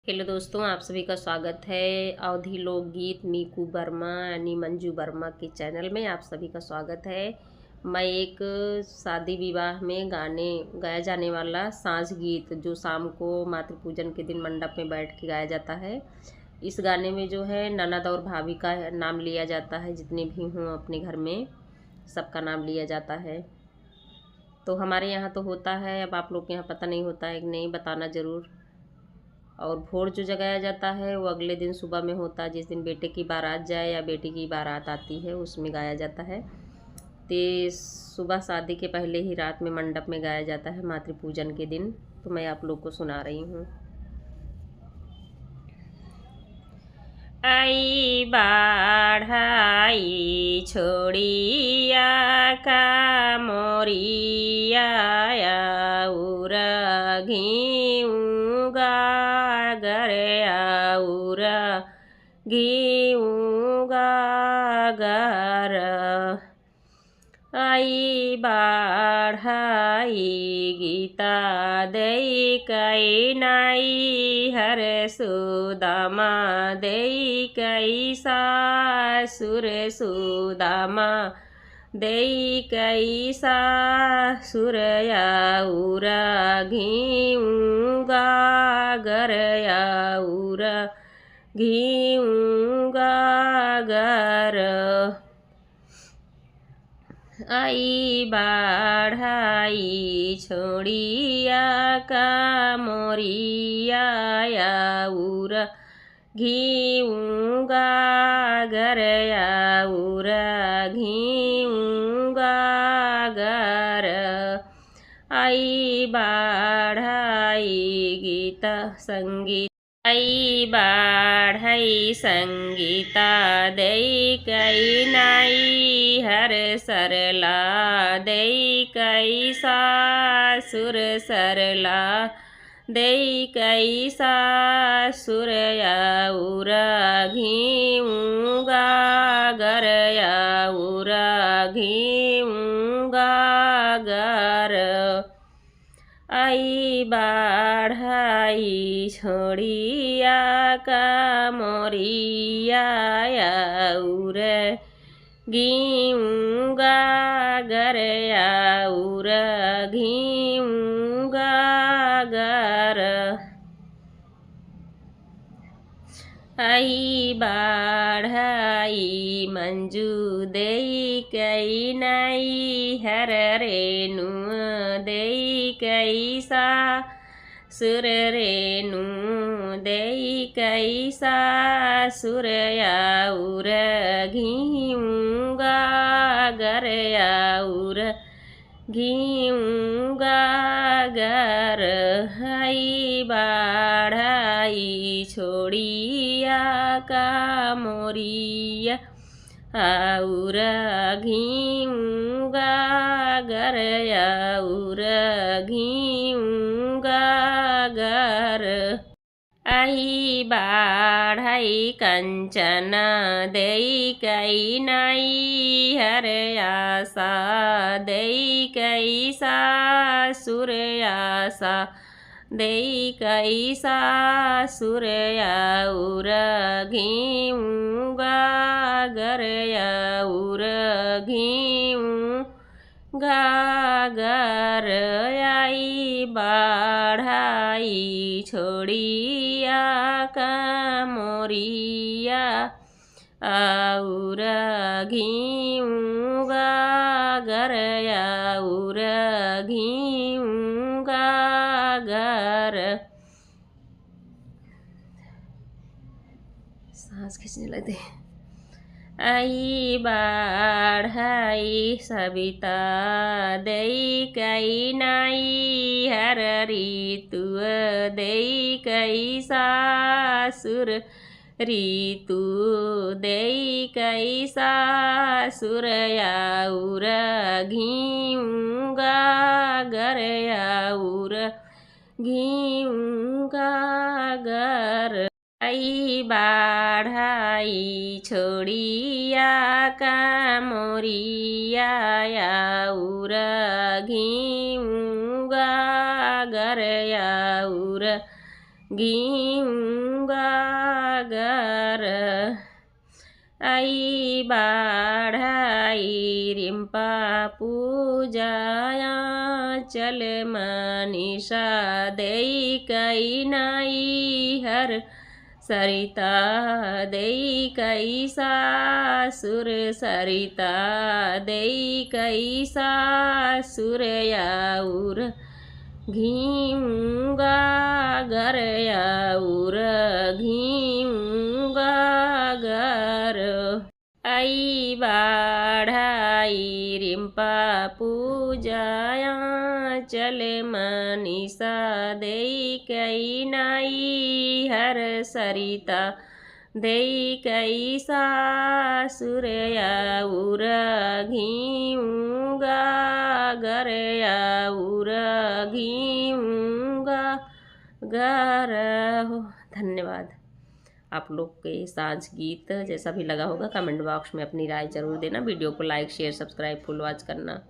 Hello दोस्तों, आप सभी का स्वागत है अवधी लोकगीत नीकू वर्मा यानी मंजू वर्मा के चैनल में। आप सभी का स्वागत है। मैं एक शादी विवाह में गाया जाने वाला साँझ गीत जो शाम को मातृ पूजन के दिन मंडप में बैठ के गाया जाता है। इस गाने में जो है ननद और भाभी का नाम लिया जाता है। जितने भी हों अपने घर में सबका नाम लिया जाता है। तो हमारे यहाँ तो होता है, अब आप लोग के यहाँ पता नहीं होता है कि नहीं, बताना ज़रूर। और भोर जो जगाया जाता है वो अगले दिन सुबह में होता है, जिस दिन बेटे की बारात जाए या बेटी की बारात आती है उसमें गाया जाता है। तो सुबह शादी के पहले ही रात में मंडप में गाया जाता है मातृ पूजन के दिन। तो मैं आप लोग को सुना रही हूँ। आई बाढ़ाई छोड़िया का मोरिया उरा घिऊगा गरे उरा घिऊगा गर आई बाढ़ाई गीता दई कई नाई हर सुदामा दई कई सासुर सुदामा दई कई सासुर उरा घिऊगा गरया उरा घिऊगा गर आई बाढ़ाई छोड़िया का मोरिया उरा घिऊगा गरया उरा घिऊगा गर आई बाढ़ाई गीता संगीत आई बाढ़ई संगीता दई कई नाई हर सरला दई कई सासुर सरला दई कई सासुर उरा घिऊगा गरया उरा घिऊगा गर आई बाढ़ाई छोड़िया का मोरिया उरा घिऊगा गरया उरा घिऊगा गर आई बाढ़ाई मंजू देई कई नाई हर रेणु देई कई सासुर रेणु देई कई सासुर उरा घिऊगा गरया उरा घिऊगा गर आई बाढ़ाई छोड़िया का मोरिया उरा घिऊगा गरया उरा घिऊगा गर आई बाढ़ई कंचन देई कई नाई हर आशा देई कई सासुर आशा देई कई सासुर उरा घिऊगा गरया उरा घिऊगा गर आई बाढ़ाई छोड़िया का मोरिया उरा घिऊगा गरया उरा घिऊगा गर। सांस खींचने लगते। आई बाढ़ाई सविता दई कई नाई हर ऋतु दई कई सासुर ऋतु दई कई सासुर उरा घिऊगा गरया उरा घिऊगा गर आई बाढ़ाई छोड़िया का मोरिया उरा घिऊगा गरया उरा घेऊंगा घर आई बाढ़ाई रिम्पा पूजाया चल मनीषा देई कई नाई हर सरिता देई कई सासुर सरिता देई कई सासुर याउर घीऊंगा घर याउर घीऊंगा घर आई बाढ़ाई रिम्पा पूजाया चल मनीषा देई कई नाई हर सरिता देई कई सासुर याउर घीऊंगा घर याउर घीऊंगा घर हो। धन्यवाद। आप लोग के साँझ गीत जैसा भी लगा होगा कमेंट बॉक्स में अपनी राय जरूर देना। वीडियो को like share subscribe full watch करना।